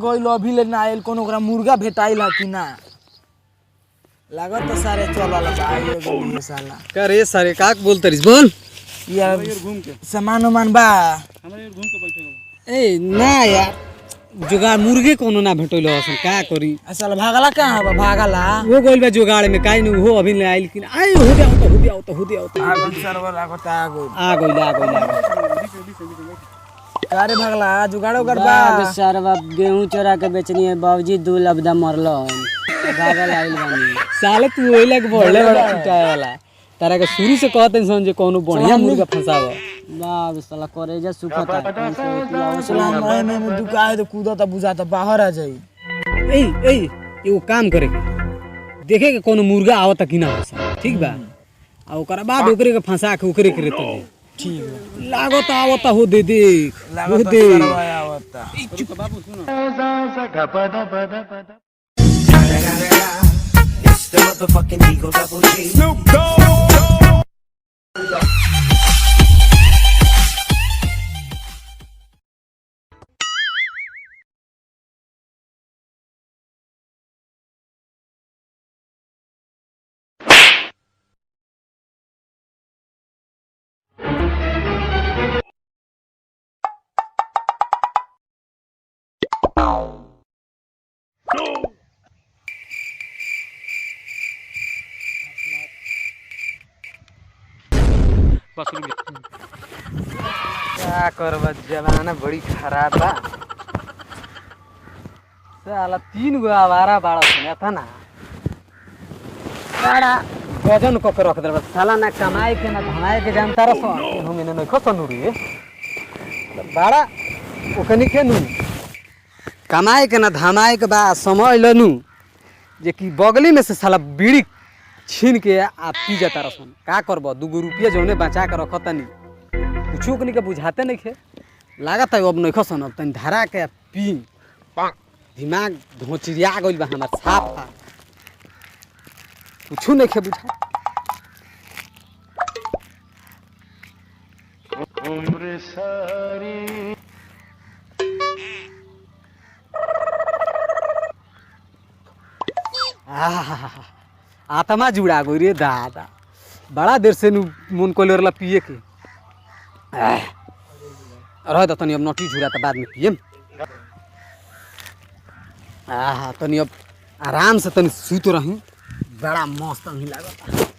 गइल अभी ले ना आइल कोनो ओकरा मुर्गा भेटाइल ह कि ना लागत तो सारे चलल बा ये साला का रे सारे का बोलत रिस बोल यार घूम के सामान बा हमरा घूम के बैठे ए ना यार जुगाड़ मुर्गे कोनो ना भेटैलो असन का करी साला भागला कहां बा भागला वो गइल बा जुगाड़ में काई न हो अभी ले आइल कि आए हो गया तो आगन सरवर लागत आ गइल कारे भागला जुगाड़ो कर बा सरवा गेहूं चोरा के बेचनी है बाबूजी 2 लबदा मरलो भागल आइल बानी साले तू ओइ लग बोले बड़ा पिटाए वाला तारा के शुरू से कहत इंसान जे कोनो बढ़िया मुर्गा फंसाव बाप साला करेजा सुखता साला में दुकाए तो कूदता बुझाता बाहर आ जाई ए एगो काम करे के देखे के कोनो मुर्गा आवता कि ना फंसा ठीक बा आ ओकरा बाद ओकरे के फंसा के ओकरे करे तो ठीक है लागत आवता हो दे देख लागत सरवा आवता चुप बाबू सुनो It's the motherfucking Eagle Double G. Snoop Dogg. क्या करबा जमाना बड़ी खराब बा साला 3 गो आवारा बाड़ा सुना था ना बड़ा गजन को के रख दे साला ना कमाए के ना धमाए के जानता रह हम इने नहीं खसनु रे बड़ा ओकनी के नु कमाए के ना धमाए के बा समझ लनु जे कि बगली में से साला बीड़ी छीन के आ पी जाता रसन का करब 2 रुपया जौने बचा के रखतनी कुछो कनी के बुझाते नहीं खे लागत है अब नहीं खसन अब तनी धरा के पी दिमाग धोचिरिया गइल बा हमार साफ था कुछो नहीं खे बुझा उम्र सारी आत्मा जुड़ा गई रे दादा बड़ा देर से मन को लेरला पिए के रह द तनी अब नटी झुरा त बाद में पियम तनी अब आराम से तनी सुत रही बड़ा मस्त नहीं लागता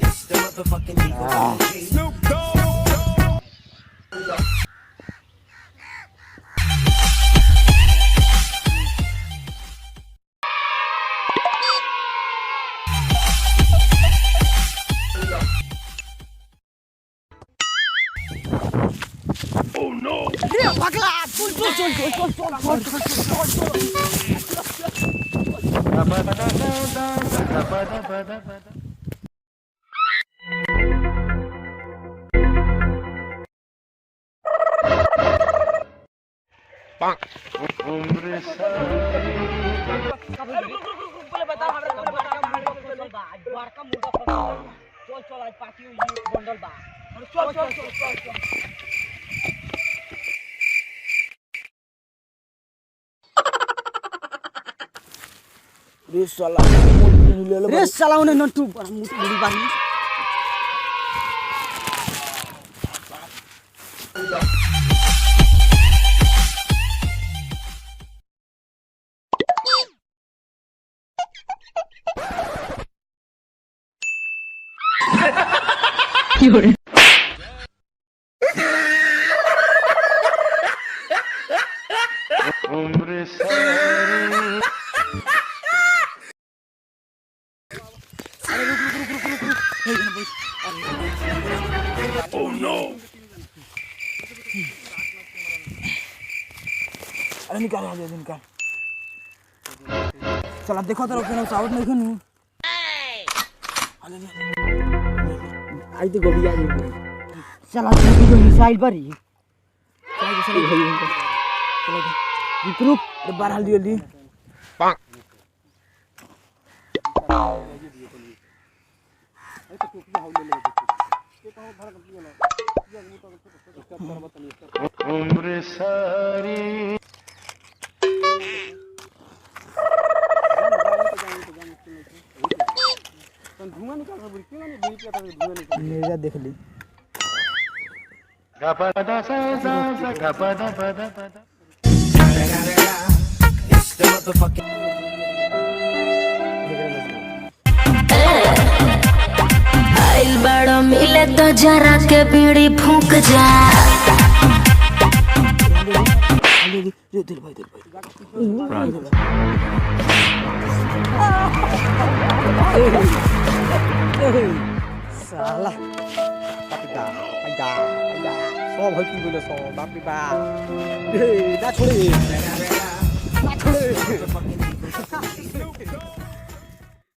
It's the motherfucking Eagle Double G. Snoop Dogg. Oh no! रे साला उन्हें नटू बड़ा मुड़ी बारी उम्र सारी Oh no! अरे निकाल आ जा निकाल चला देखो तो केनो साउथ नहीं खनु आई तो गोबिया जी चला तू तो मिसाइल पर ही चलो ग्रुप बाहर हल्दी जल्दी मिर्गा देख ली It's the motherfucking. आइल बड़ो मिले तो जरा के बीड़ी फूंक जा। साला सब है की बोले सब बाप रे बाप ना छोड़े